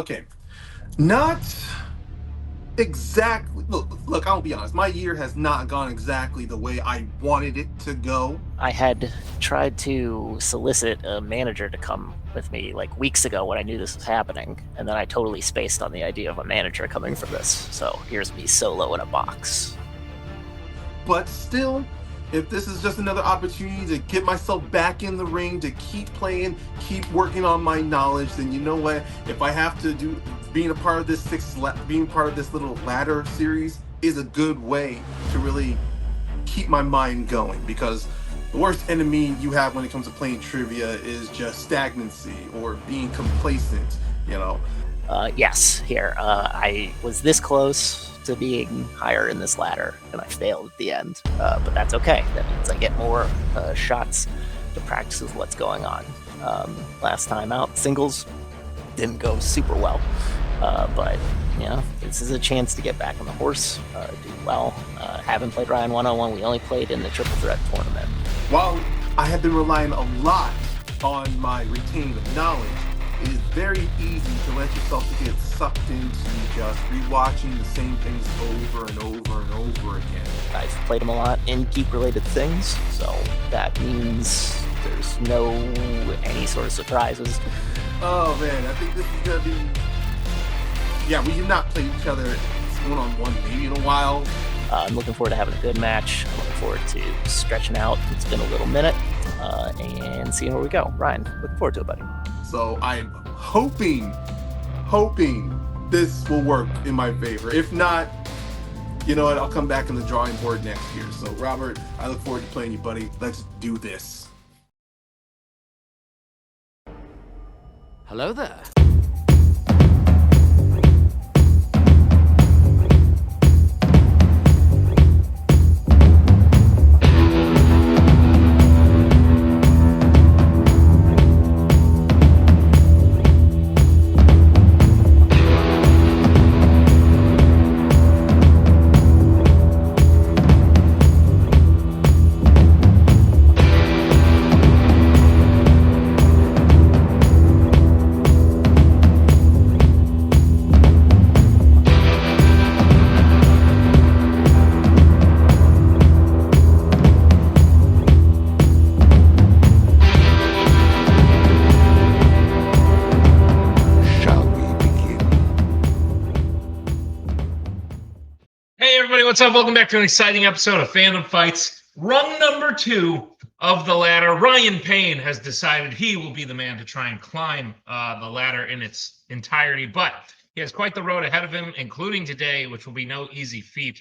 Okay. Not exactly. Look, I'll be honest. My year has not gone exactly the way I wanted it to go. I had tried to solicit a manager to come with me like weeks ago when I knew this was happening, and then I totally spaced on the idea of a manager coming from this. So here's me solo in a box. But still, if this is just another opportunity to get myself back in the ring, to keep playing, keep working on my knowledge, then you know what? If I have to do being a part of this being part of this little ladder series is a good way to really keep my mind going, because the worst enemy you have when it comes to playing trivia is just stagnancy or being complacent, you know. Yes, here. I was this close to being higher in this ladder, and I failed at the end. But that's okay. That means I get more shots to practice with what's going on. Last time out, singles didn't go super well. But, you know, this is a chance to get back on the horse, do well. Haven't played Ryan 101. We only played in the Triple Threat tournament. While I have been relying a lot on my retaining of knowledge, it is very easy to let yourself get sucked into just rewatching the same things over and over and over again. I've played them a lot in geek-related things, so that means there's no any sort of surprises. Oh man, I think this is gonna be... Yeah, we have not played each other one-on-one maybe in a while. I'm looking forward to having a good match. I'm looking forward to stretching out. It's been a little minute, and seeing where we go. Ryan, looking forward to it, buddy. So I'm hoping this will work in my favor. If not, you know what? I'll come back on the drawing board next year. So Robert, I look forward to playing you, buddy. Let's do this. Hello there. What's up? Welcome back to an exciting episode of Fandom Fights. Rung number 2 of the ladder. Ryan Payne has decided he will be the man to try and climb the ladder in its entirety, but he has quite the road ahead of him, including today, which will be no easy feat,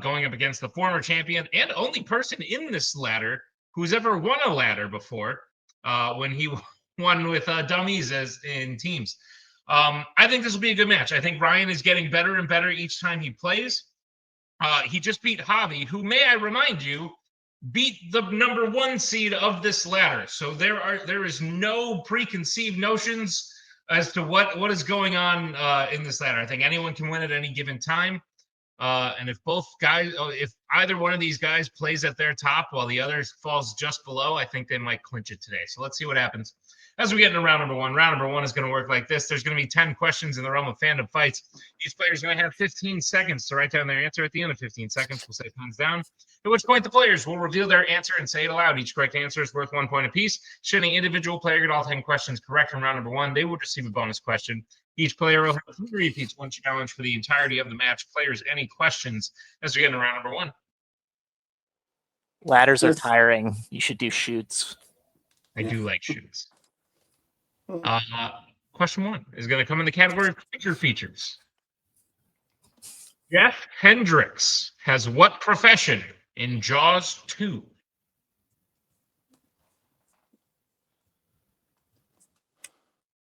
going up against the former champion and only person in this ladder who's ever won a ladder before, when he won with dummies as in teams. I think this will be a good match. I think Ryan is getting better and better each time he plays. He just beat Javi, who, may I remind you, beat the number 1 seed of this ladder. So there is no preconceived notions as to what is going on in this ladder. I think anyone can win at any given time. And if either one of these guys plays at their top while the other falls just below, I think they might clinch it today. So let's see what happens as we get into round number 1. Round number 1 is going to work like this. There's going to be 10 questions in the realm of Fandom Fights. Each player is going to have 15 seconds to write down their answer. At the end of 15 seconds, we'll say hands down, at which point the players will reveal their answer and say it aloud. Each correct answer is worth 1 point apiece. Should any individual player get all 10 questions correct in round number 1, they will receive a bonus question. Each player will have 3 repeats, 1 challenge for the entirety of the match. Players, any questions as we get into round number 1? Ladders are tiring. You should do shoots. I do like shoots. Question 1 is going to come in the category of creature features. Jeff Hendricks has what profession in Jaws 2?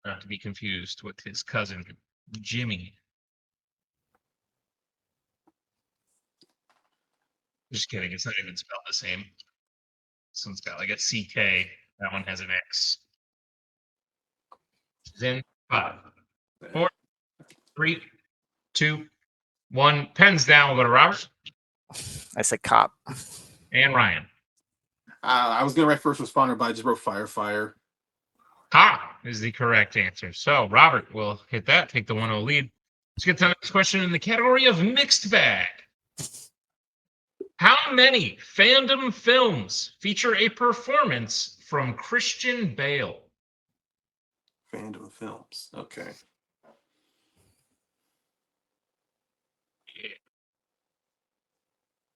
Not to be confused with his cousin, Jimmy. Just kidding. It's not even spelled the same. This one's got like a CK. That one has an X. In 5, 4, 3, 2, 1. Pens down. We'll go to Robert. I said cop. And Ryan. I was going to write first responder, but I just wrote fire. Cop. is the correct answer. So Robert will hit that, take the 1-0 lead. Let's get to the next question in the category of mixed bag. How many fandom films feature a performance from Christian Bale? Fandom films. Okay.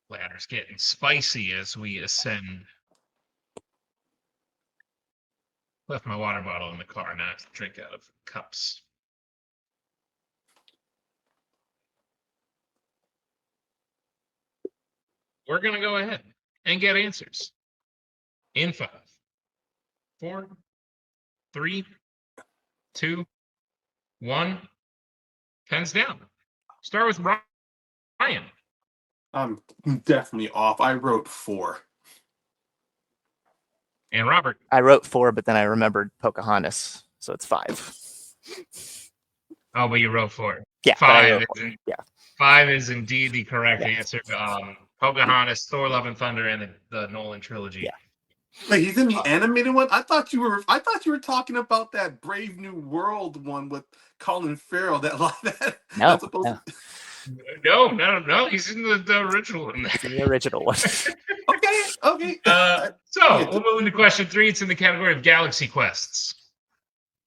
Ladder's getting spicy as we ascend. Left my water bottle in the car, now I have to drink out of cups. We're going to go ahead and get answers in 5, 4, 3, 2, 1. Pens down. Start with Ryan. I'm definitely off. I wrote 4. And Robert. I wrote 4, but then I remembered Pocahontas, so it's 5. Oh, but you wrote 4. Yeah, 5. Yeah. 5 is indeed the correct answer. Pocahontas, Thor: Love and Thunder, and the Nolan trilogy. Yeah. Wait, he's in the animated one? I thought you were talking about that Brave New World one with Colin Farrell. That's supposed to... No. He's in the original one. It's in the original one. Okay. So we'll move into question 3. It's in the category of Galaxy Quests.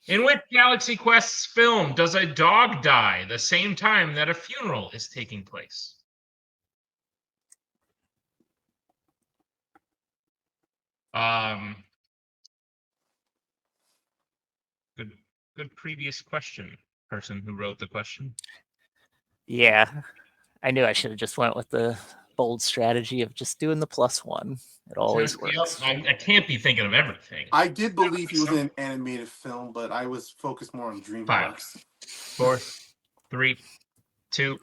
In which Galaxy Quests film does a dog die the same time that a funeral is taking place? Good previous question, person who wrote the question. Yeah, I knew I should have just went with the bold strategy of just doing the +1. It always works. I can't be thinking of everything. I did believe he was in an animated film, but I was focused more on DreamWorks. 5, 4, 3, 2,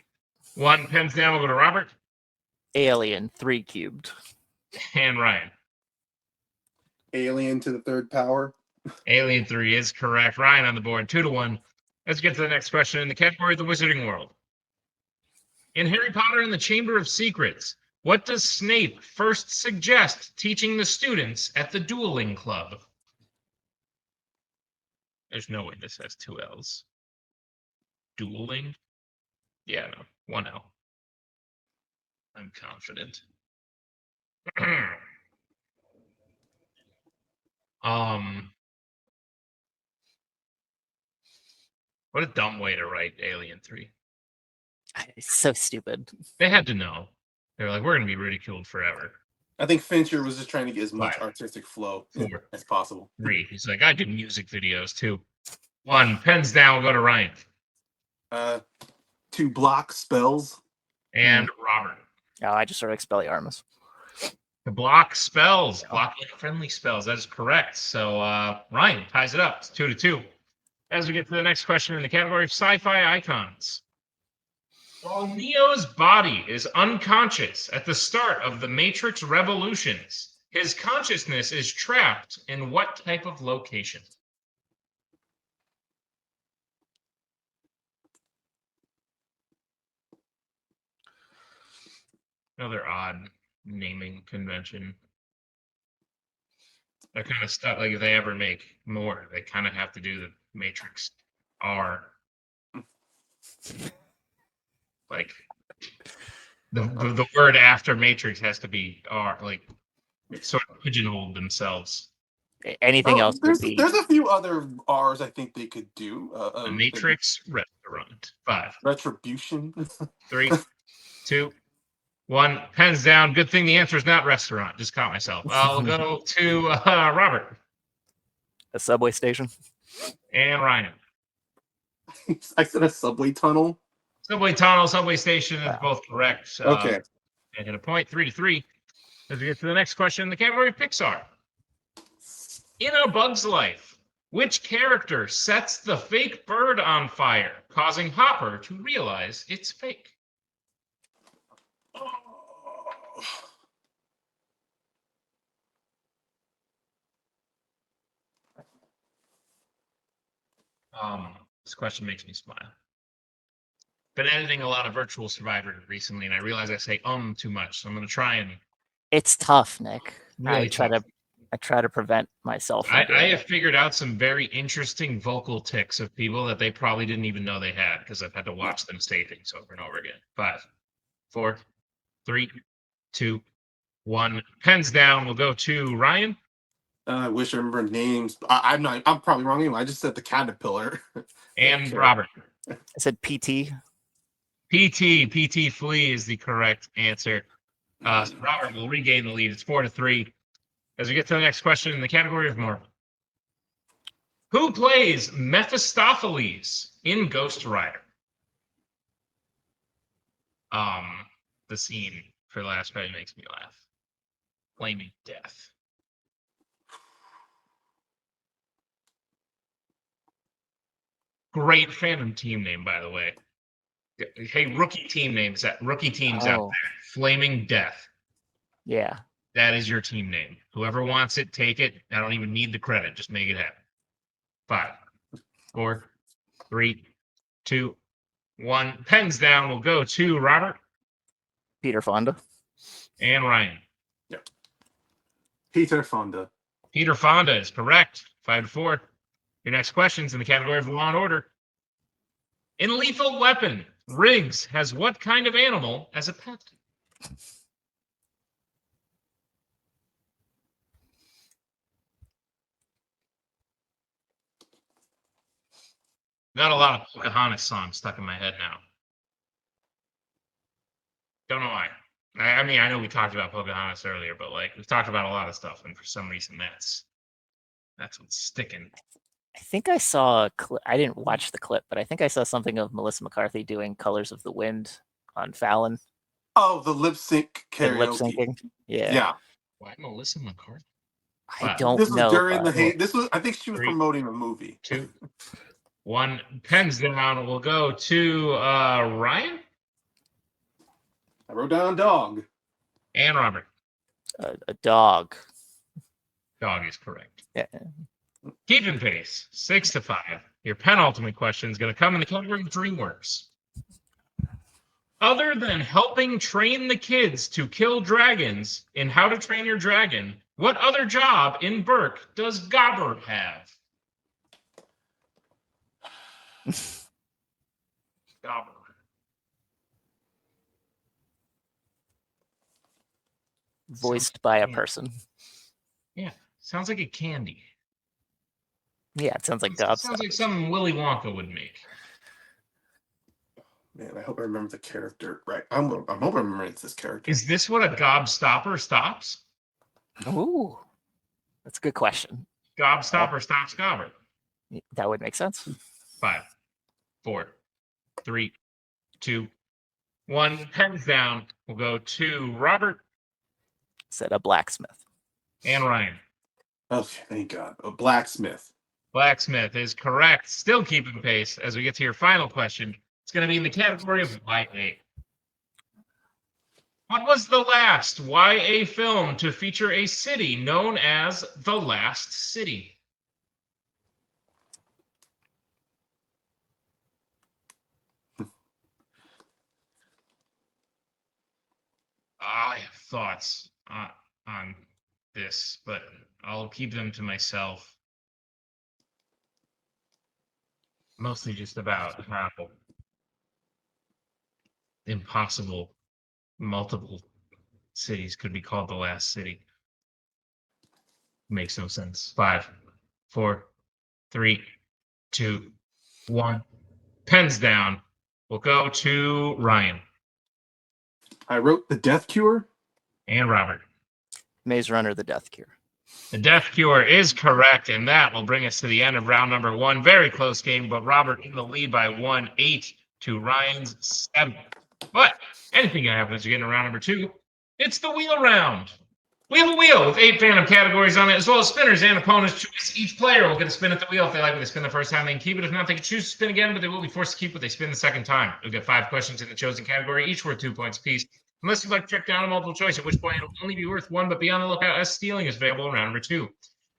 1. Pens down. We'll go to Robert. Alien 3 cubed. And Ryan. Alien to the third power. Alien 3 is correct. Ryan on the board, 2-1. Let's get to the next question in the category of the Wizarding World. In Harry Potter and the Chamber of Secrets, what does Snape first suggest teaching the students at the dueling club? There's no way this has 2 L's. Dueling? Yeah, no. 1 L. I'm confident. What a dumb way to write Alien 3. It's so stupid. They had to know. They were like, we're going to be ridiculed forever. I think Fincher was just trying to get as much 5, artistic flow 4, as possible. 3. He's like, I do music videos too. 1. Pens down. We'll go to Ryan. 2 block spells. And Robert. Oh, I just sort of Expelliarmus. To block spells. Blocking friendly spells. That is correct. So Ryan ties it up. It's 2-2. As we get to the next question in the category of sci-fi icons. While Neo's body is unconscious at the start of the Matrix Revolutions, his consciousness is trapped in what type of location? Another odd naming convention. That kind of stuff, like if they ever make more, they kind of have to do the Matrix R. Like the word after Matrix has to be R, like sort of pigeonholed themselves. Anything else would be... There's a few other R's I think they could do. The Matrix Restaurant. 5. Retribution. 3, 2, 1. Pens down. Good thing the answer is not restaurant. Just caught myself. I'll go to Robert. A subway station. And Ryan. I said a subway tunnel. Subway tunnel, subway station is both correct. Okay. And hit a point, 3-3. As we get to the next question in the category of Pixar. In A Bug's Life, which character sets the fake bird on fire, causing Hopper to realize it's fake? This question makes me smile. Been editing a lot of Virtual Survivor recently, and I realize I say too much, so I'm going to try and... It's tough, Nick. Really I try tough. to I try to prevent myself from doing I it. have figured out some very interesting vocal tics of people that they probably didn't even know they had because I've had to watch them say things over and over again. 5, 4, 3, 2, 1. Pens down. We'll go to Ryan. I wish I remember names. I'm not. I'm probably wrong anyway. I just said the caterpillar. And Okay. Robert. I said PT. PT Flea is the correct answer. So Robert will regain the lead. It's 4-3. As we get to the next question in the category of Marvel. Who plays Mephistopheles in Ghost Rider? The scene for the last part makes me laugh. Flaming Death. Great fandom team name, by the way. Hey, rookie teams out Oh. there. Flaming Death. Yeah. That is your team name. Whoever wants it, take it. I don't even need the credit. Just make it happen. 5, 4, 3, 2, 1. Pens down. We'll go to Robert Peter Fonda. and Ryan. Yep. Peter Fonda. Peter Fonda is correct. 5-4. Your next question's in the category of Law and Order. In Lethal Weapon, Riggs has what kind of animal as a pet? Got a lot of Pocahontas songs stuck in my head now. Don't know why. I mean, I know we talked about Pocahontas earlier, but like we've talked about a lot of stuff, and for some reason that's what's sticking. I think I saw a clip. I didn't watch the clip, but I think I saw something of Melissa McCarthy doing Colors of the Wind on Fallon. Oh, the lip sync Lip karaoke. syncing. Yeah. Yeah. Why Melissa McCarthy? I don't This was know. during the This was. I think she was 3, promoting a movie. 2, 1. Pens down. We'll go to Ryan I wrote down dog. and Robert. A dog. Dog is correct. Yeah. Keeping pace, 6-5. Your penultimate question is going to come in the category of DreamWorks. Other than helping train the kids to kill dragons in How to Train Your Dragon, what other job in Burke does Gobbert have? Gobbert. Voiced by a person. Yeah, sounds like a candy. Yeah, it sounds like Sounds Gobstopper. like something Willy Wonka would make. Man, I hope I remember the character right. I'm hoping I remember it's this character. Is this what a gobstopper stops? Ooh, that's a good question. Gobstopper stops Gobbert. That would make sense. 5, 4, 3, 2, 1. Pens down. We'll go to Robert Said a blacksmith. and Ryan. Okay, thank God. A blacksmith. Blacksmith is correct. Still keeping pace as we get to your final question. It's going to be in the category of YA. What was the last YA film to feature a city known as The Last City? I have thoughts on this, but I'll keep them to myself. Mostly just about how impossible multiple cities could be called the last city. Makes no sense. 5, 4, 3, 2, 1. Pens down. We'll go to Ryan I wrote The Death Cure. and Robert. Maze Runner, The Death Cure. The Death Cure is correct, and that will bring us to the end of round number 1. Very close game, but Robert in the lead by 1, 8 to Ryan's 7. But anything can happen as we get into round number 2. It's the wheel round. We have a wheel with 8 fandom categories on it, as well as spinners and opponents' choice. Each player will get a spin at the wheel. If they like what they spin the first time, they can keep it. If not, they can choose to spin again, but they will be forced to keep what they spin the second time. You'll get 5 questions in the chosen category, each worth 2 points apiece. Unless you'd like to check down a multiple choice, at which point it'll only be worth 1, but be on the lookout as stealing is available in round number 2.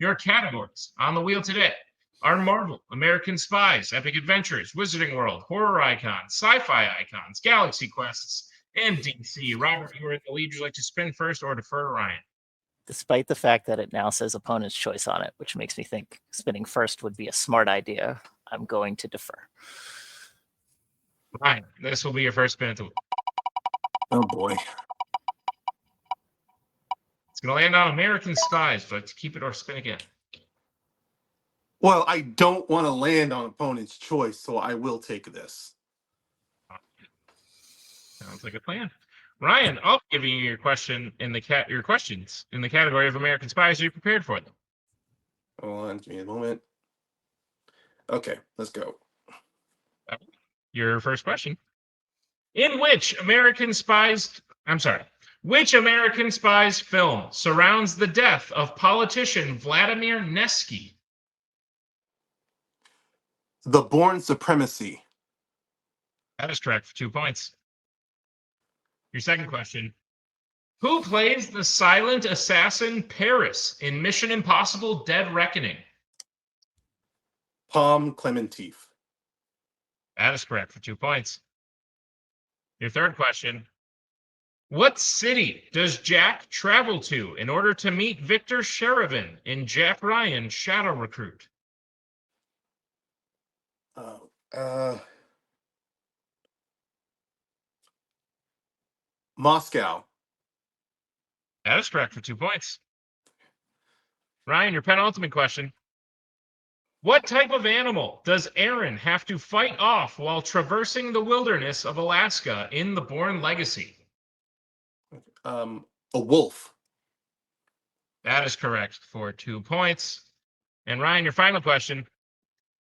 Your categories on the wheel today are Marvel, American Spies, Epic Adventures, Wizarding World, Horror Icons, Sci-Fi Icons, Galaxy Quests, and DC. Robert, you are in the lead. Would you like to spin first or defer to Ryan? Despite the fact that it now says opponent's choice on it, which makes me think spinning first would be a smart idea, I'm going to defer. Ryan, this will be your first spin at the wheel. Oh boy. It's going to land on American Spies, but keep it or spin again. Well, I don't want to land on opponent's choice, so I will take this. Sounds like a plan. Ryan, I'll be giving you your question in the your questions in the category of American Spies. Are you prepared for them? Hold on, give me a moment. Okay, let's go. Your first question. Which American Spies film surrounds the death of politician Vladimir Nevsky? The Bourne Supremacy. That is correct for 2 points. Your second question. Who plays the silent assassin Paris in Mission Impossible Dead Reckoning? Palm Clementif. That is correct for 2 points. Your third question. What city does Jack travel to in order to meet Victor Sheridan in Jack Ryan's Shadow Recruit? Moscow. That is correct for 2 points. Ryan, your penultimate question. What type of animal does Aaron have to fight off while traversing the wilderness of Alaska in the Bourne Legacy? A wolf. That is correct for 2 points. And Ryan, your final question.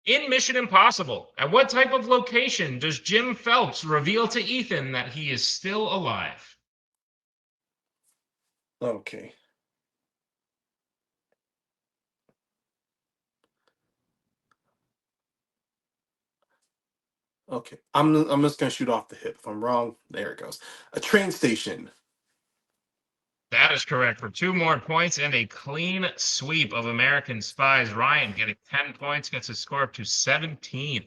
In Mission Impossible, at what type of location does Jim Phelps reveal to Ethan that he is still alive? Okay. Okay. I'm just gonna shoot off the hip. If I'm wrong, there it goes. A train station. That is correct for 2 more points and a clean sweep of American Spies. Ryan getting 10 points, gets his score up to 17.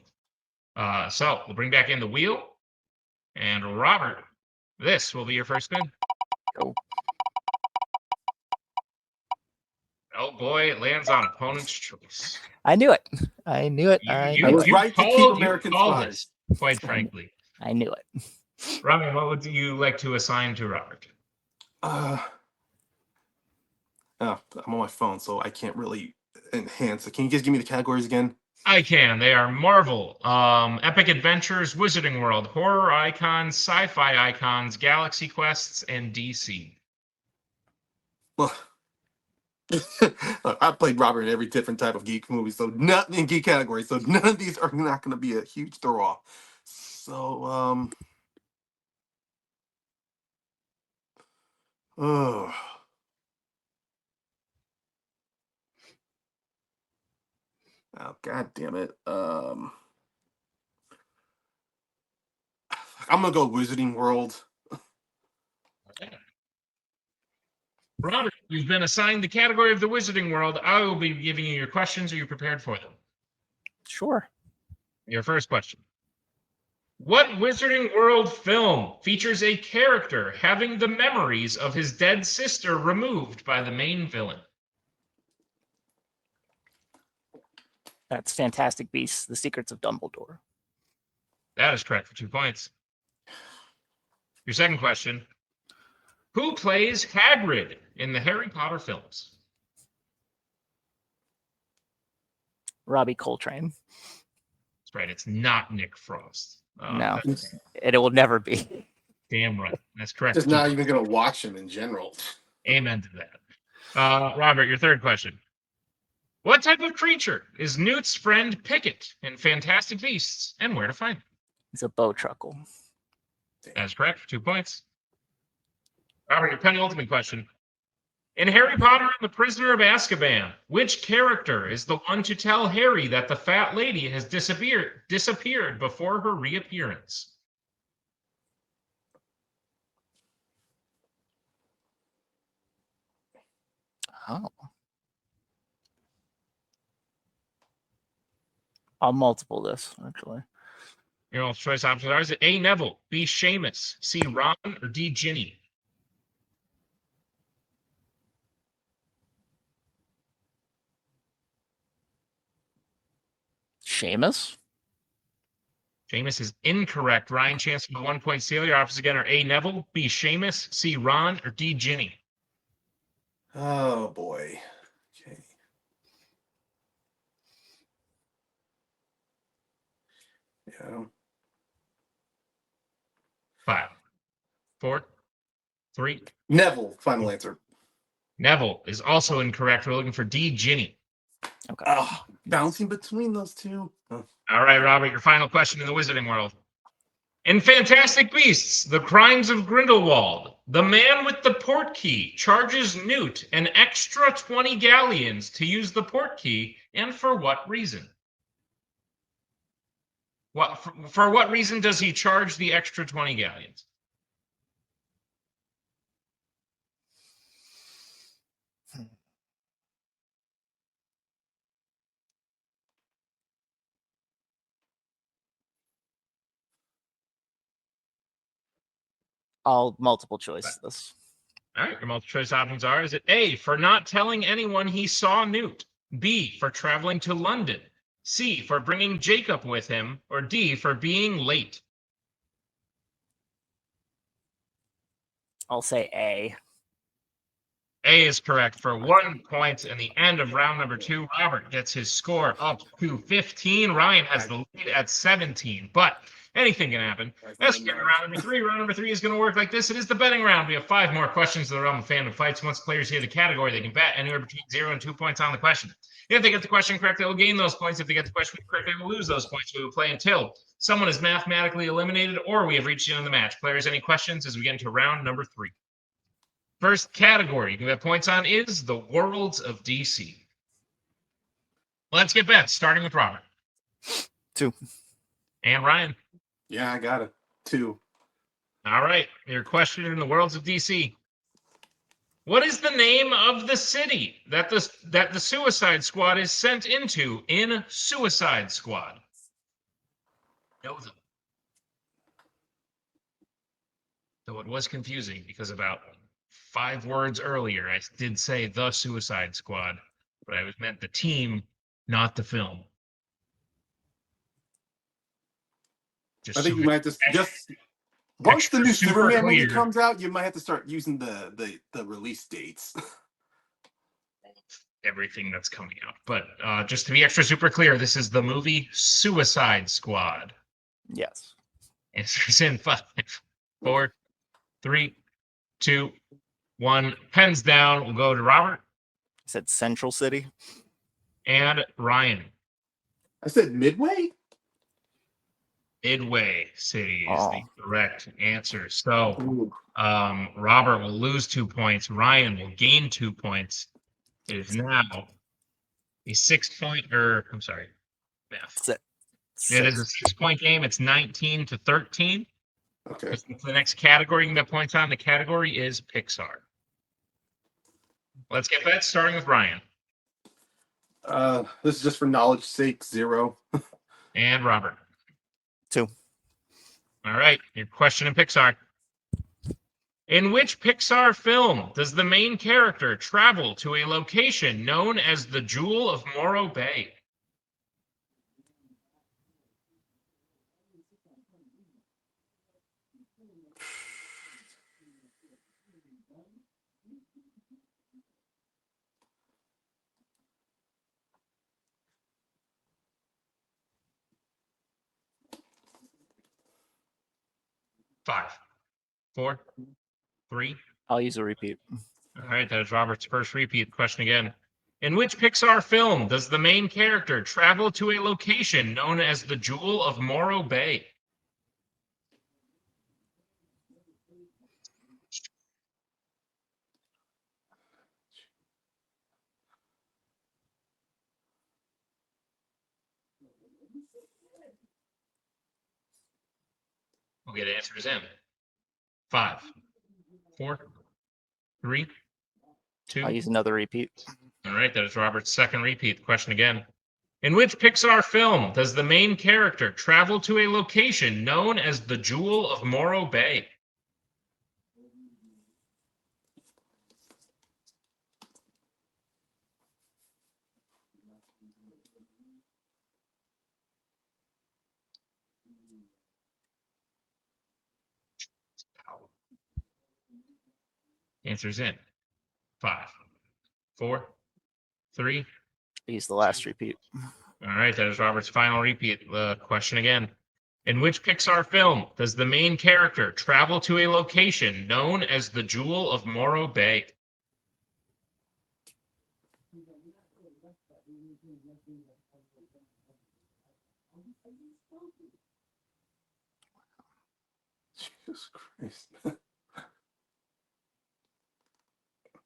So we'll bring back in the wheel. And Robert, this will be your first spin. Go. Oh boy, it lands on opponent's choice. I knew it. I knew it. I was right to keep American Spies. Quite frankly. I knew it. Robert, what would you like to assign to Robert? I'm on my phone, so I can't really enhance it. Can you guys give me the categories again? I can. They are Marvel, Epic Adventures, Wizarding World, Horror Icons, Sci-Fi Icons, Galaxy Quests, and DC. Well, I played Robert in every different type of geek movie, so not in geek category. So none of these are not going to be a huge throw off. So, oh. Oh, God damn it. I'm gonna go Wizarding World. Robert, you've been assigned the category of the Wizarding World. I will be giving you your questions. Are you prepared for them? Sure. Your first question. What Wizarding World film features a character having the memories of his dead sister removed by the main villain? That's Fantastic Beasts, The Secrets of Dumbledore. That is correct for 2 points. Your second question. Who plays Hagrid in the Harry Potter films? Robbie Coltrane. That's right. It's not Nick Frost. No, it will never be. Damn right. That's correct. Just not even gonna watch him in general. Amen to that. Robert, your third question. What type of creature is Newt's friend Pickett in Fantastic Beasts, and where to find him? He's a bowtruckle. That's correct for 2 points. Robert, your penultimate question. In Harry Potter and the Prisoner of Azkaban, which character is the one to tell Harry that the fat lady has disappeared before her reappearance? Oh. I'll multiple this, actually. Your multiple choice options are: is it A, Neville, B, Seamus, C, Ron, or D, Ginny? Seamus? Seamus is incorrect. Ryan, chance for the 1 point steal. Your options again are A. Neville, B. Seamus, C. Ron, or D. Ginny. Oh boy. Okay. Yeah. 5, 4, 3. Neville. Final answer. Neville is also incorrect. We're looking for D. Ginny. Okay. Oh, bouncing between those two. Oh. All right, Robert, your final question in the Wizarding World. In Fantastic Beasts, The Crimes of Grindelwald, the man with the port key charges Newt an extra 20 galleons to use the port key, and for what reason? For what reason does he charge the extra 20 galleons? I'll multiple choice this. All right, your multiple choice options are: is it A, for not telling anyone he saw Newt, B, for traveling to London, C, for bringing Jacob with him, or D, for being late? I'll say A. A is correct for 1 point, and the end of round number 2. Robert gets his score up to 15. Ryan has the lead at 17, but anything can happen. Let's get to round number 3. Round number 3 is going to work like this. It is the betting round. We have 5 more questions in the realm of Fandom Fights. Once players hear the category, they can bet anywhere between 0 and 2 points on the question. If they get the question correct, they will gain those points. If they get the question correct, they will lose those points. We will play until someone is mathematically eliminated or we have reached the end of the match. Players, any questions as we get into round number 3? First category you can get points on is the Worlds of DC. Let's get bets, starting with Robert. 2. And Ryan. Yeah, I got it. 2. All right, your question in the Worlds of DC. What is the name of the city that the Suicide Squad is sent into in Suicide Squad? Know them. Though it was confusing because about 5 words earlier, I did say the Suicide Squad, but I meant the team, not the film. I think you might have to just once the new Superman movie comes out, you might have to start using the release dates. Everything that's coming out. But just to be extra super clear, this is the movie Suicide Squad. Yes. Answers in 5, 4, 3, 2, 1. Pens down. We'll go to Robert. I said Central City. And Ryan. I said Midway? Midway City is the correct answer. So Robert will lose 2 points. Ryan will gain 2 points. It is now a 6-point, I'm sorry, math. It is a 6-point game. It's 19-13. Okay. The next category you can get points on, the category is Pixar. Let's get that starting with Ryan. This is just for knowledge's sake, 0. And Robert. 2. All right, your question in Pixar. In which Pixar film does the main character travel to a location known as the Jewel of Morro Bay? Five, 4, 3. I'll use a repeat. All right, that is Robert's first repeat. Question again. In which Pixar film does the main character travel to a location known as the Jewel of Morro Bay? We'll get answers in. 5, 4, 3, 2. I'll use another repeat. All right, that is Robert's second repeat. Question again. In which Pixar film does the main character travel to a location known as the Jewel of Morro Bay? Answer's in. 5, 4, 3. Use the last repeat. All right, that is Robert's final repeat. Question again. In which Pixar film does the main character travel to a location known as the Jewel of Morro Bay? Jesus Christ.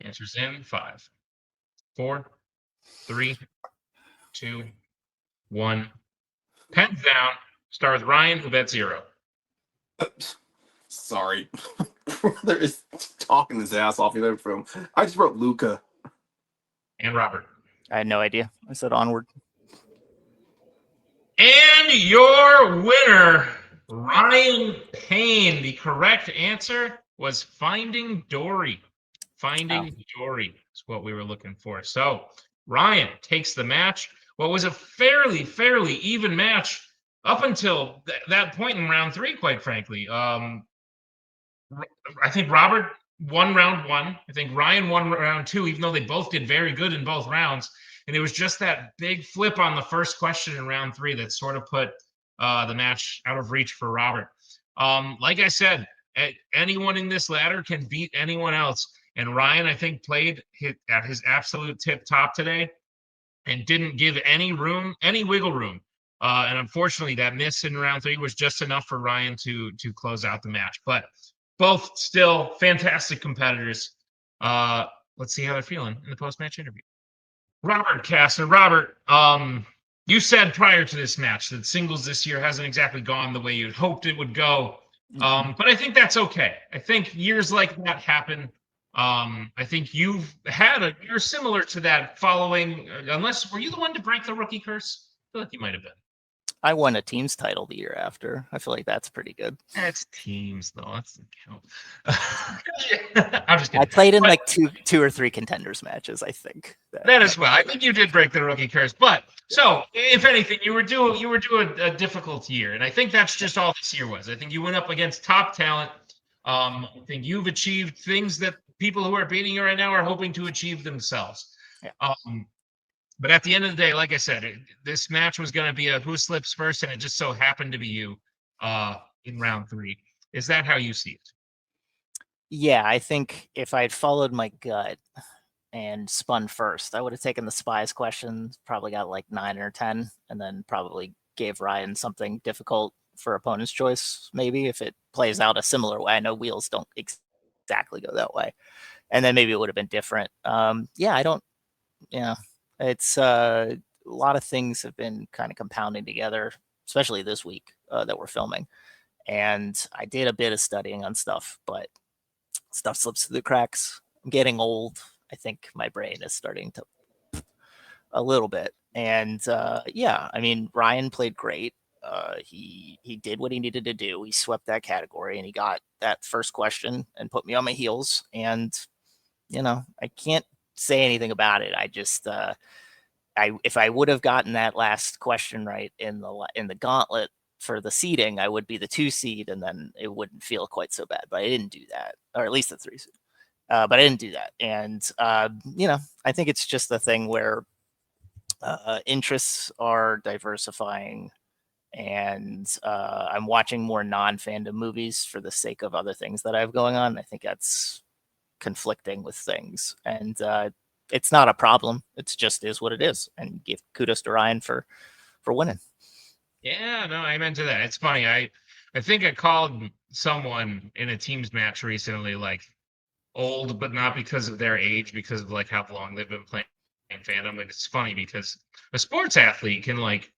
Answer's in. 5, 4, 3, 2, 1. Pens down. Start with Ryan, who bet 0. Sorry. Brother is talking his ass off the other film. I just wrote Luca. And Robert. I had no idea. I said Onward. And your winner, Ryan Payne. The correct answer was Finding Dory. Finding Dory is what we were looking for. So Ryan takes the match. What was a fairly even match up until that point in round 3, quite frankly. I think Robert won round 1. I think Ryan won round 2, even though they both did very good in both rounds. And it was just that big flip on the first question in round 3 that sort of put the match out of reach for Robert. Like I said, anyone in this ladder can beat anyone else. And Ryan, I think, played at his absolute tip top today and didn't give any wiggle room. And unfortunately, that miss in round 3 was just enough for Ryan to close out the match. But both still fantastic competitors. Let's see how they're feeling in the post-match interview. Robert Castner. Robert, you said prior to this match that singles this year hasn't exactly gone the way you'd hoped it would go. But I think that's okay. I think years like that happen. I think you're similar to that following, were you the one to break the rookie curse? I feel like you might have been. I won a team's title the year after. I feel like that's pretty good. That's teams, though. That doesn't count. I'm just kidding. I played in like two or 3 contenders matches, I think. That as well. I think you did break the rookie curse. But so, if anything, you were doing a difficult year, and I think that's just all this year was. I think you went up against top talent. I think you've achieved things that people who are beating you right now are hoping to achieve themselves. Yeah. But at the end of the day, like I said, this match was going to be a who slips first, and it just so happened to be you in round 3. Is that how you see it? Yeah, I think if I'd followed my gut and spun first, I would have taken the spies question, probably got like 9 or 10, and then probably gave Ryan something difficult for opponent's choice, maybe, if it plays out a similar way. I know wheels don't exactly go that way. And then maybe it would have been different. It's a lot of things have been kind of compounding together, especially this week that we're filming. And I did a bit of studying on stuff, but stuff slips through the cracks. I'm getting old. I think my brain is starting to a little bit. And I mean, Ryan played great. He did what he needed to do. He swept that category and he got that first question and put me on my heels. And, I can't say anything about it. I just, if I would have gotten that last question right in the gauntlet for the seeding, I would be the 2 seed, and then it wouldn't feel quite so bad. But I didn't do that, or at least the 3 seed. But I didn't do that, and I think it's just the thing where interests are diversifying, and I'm watching more non-fandom movies for the sake of other things that I have going on. I think that's conflicting with things, and it's not a problem. It's just is what it is, and give kudos to Ryan for winning. Yeah, no, I meant to that. It's funny. I think I called someone in a teams match recently like old, but not because of their age, because of like how long they've been playing fandom. And it's funny because a sports athlete can like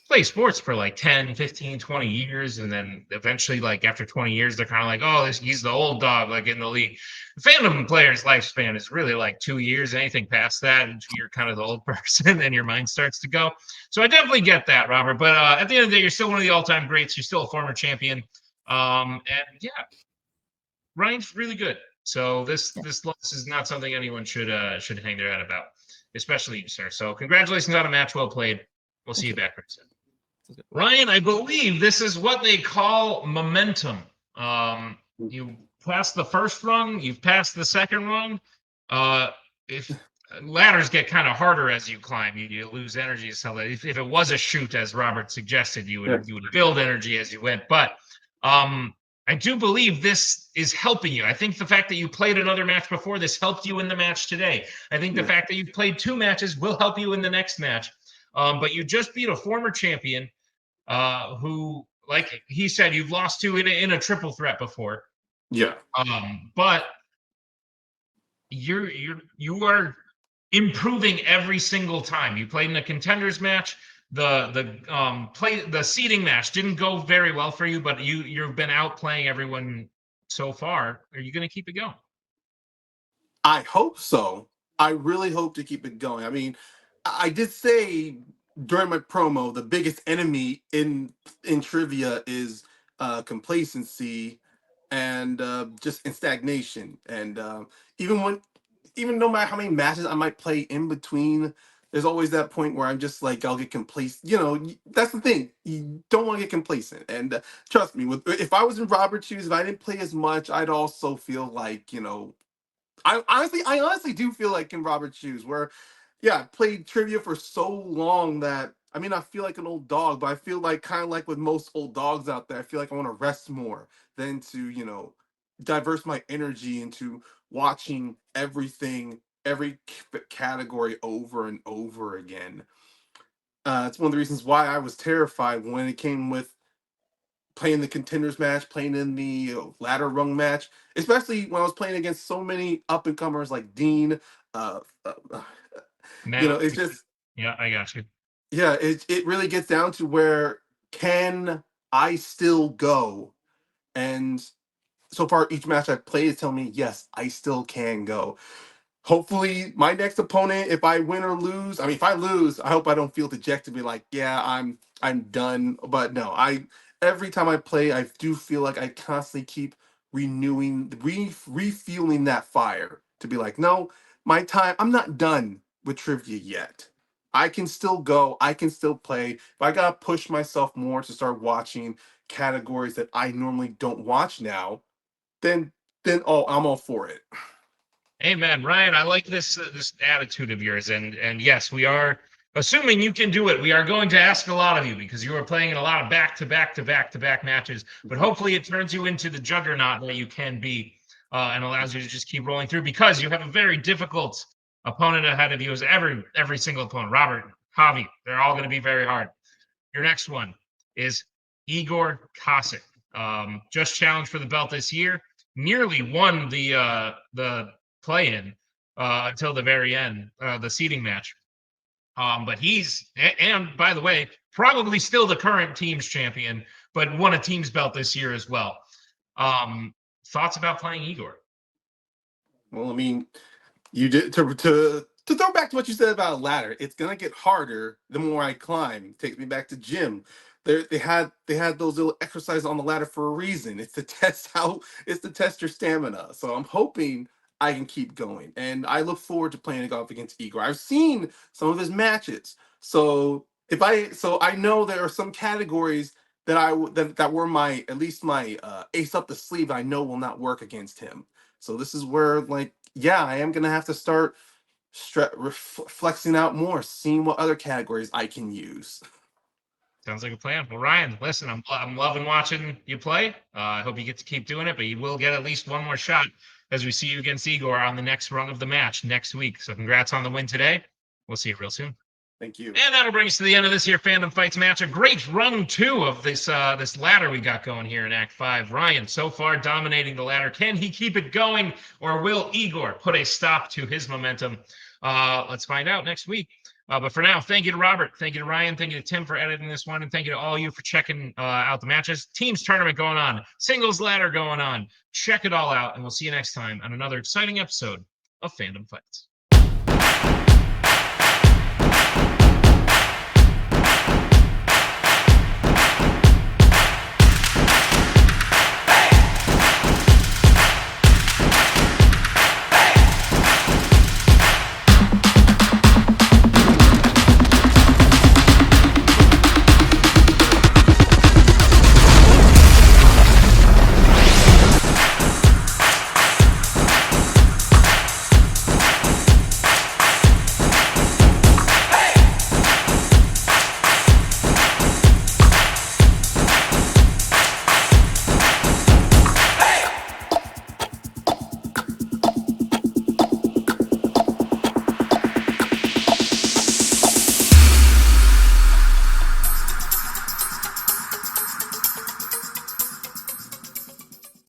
play sports for like 10, 15, 20 years. And then eventually, like after 20 years, they're kind of like, oh, he's the old dog, like in the league. The fandom player's lifespan is really like 2 years. Anything past that, you're kind of the old person and your mind starts to go. So I definitely get that, Robert. But at the end of the day, you're still one of the all-time greats. You're still a former champion. And yeah, Ryan's really good. So this loss is not something anyone should hang their head about, especially you, sir. So congratulations on a match well played. We'll see you back very soon. Ryan, I believe this is what they call momentum. You passed the first rung, you've passed the second rung. If ladders get kind of harder as you climb, you lose energy. So if it was a shoot, as Robert suggested, you would build energy as you went. But I do believe this is helping you. I think the fact that you played another match before this helped you in the match today. I think the fact that you've played 2 matches will help you in the next match. But you just beat a former champion who, like he said, you've lost to in a triple threat before. Yeah. But you are improving every single time. You played in a contenders match. The seeding match didn't go very well for you, but you've been outplaying everyone so far. Are you going to keep it going? I hope so. I really hope to keep it going. I mean, I did say during my promo, the biggest enemy in trivia is complacency and just in stagnation. And even no matter how many matches I might play in between, there's always that point where I'm just like, I'll get complacent. You know, that's the thing. You don't want to get complacent. And trust me, if I was in Robert's shoes, if I didn't play as much, I'd also feel like, you know, I honestly do feel like in Robert's shoes, where, yeah, I played trivia for so long that, I mean, I feel like an old dog, but I feel like kind of like with most old dogs out there, I feel like I want to rest more than to, you know, diverse my energy into watching everything, every category over and over again. It's one of the reasons why I was terrified when it came with playing the contenders match, playing in the ladder rung match, especially when I was playing against so many up and comers like Dean. Uh, uh, uh, you know, it's just, yeah, I got you. yeah, it really gets down to where can I still go? And so far, each match I've played is telling me, yes, I still can go. Hopefully my next opponent, if I win or lose, I mean, if I lose, I hope I don't feel dejected, be like, yeah, I'm done. But no, every time I play, I do feel like I constantly keep renewing, refueling that fire to be like, no, my time, I'm not done with trivia yet. I can still go, I can still play. If I gotta push myself more to start watching categories that I normally don't watch now, then I'm all for it. Amen, Ryan. I like this attitude of yours, and yes, we are assuming you can do it. We are going to ask a lot of you because you are playing in a lot of back-to-back matches. But hopefully, it turns you into the juggernaut that you can be, and allows you to just keep rolling through because you have a very difficult opponent ahead of you. As every single opponent, Robert, Javi, they're all going to be very hard. Your next one is Igor Kosick. Just challenged for the belt this year. Nearly won the play-in until the very end, the seeding match. But and by the way, probably still the current team's champion, but won a team's belt this year as well. Thoughts about playing Igor? Well, I mean, you did to throw back to what you said about a ladder. It's gonna get harder the more I climb. Takes me back to gym. They had those little exercises on the ladder for a reason. It's to test your stamina. So I'm hoping I can keep going, and I look forward to playing golf against Igor. I've seen some of his matches, so I know there are some categories that that were my at least my ace up the sleeve. I know will not work against him. So this is where, like, yeah, I am gonna have to start flexing out more, seeing what other categories I can use. Sounds like a plan. Well, Ryan, listen, I'm loving watching you play. I hope you get to keep doing it, but you will get at least one more shot as we see you against Igor on the next rung of the match next week. So congrats on the win today. We'll see you real soon. Thank you. And that'll bring us to the end of this here Fandom Fights match. A great rung 2 of this ladder we got going here in Act 5. Ryan, so far dominating the ladder. Can he keep it going, or will Igor put a stop to his momentum? Let's find out next week. But for now, thank you to Robert, thank you to Ryan, thank you to Tim for editing this one, and thank you to all of you for checking out the matches. Teams tournament going on, singles ladder going on. Check it all out, and we'll see you next time on another exciting episode of Fandom Fights.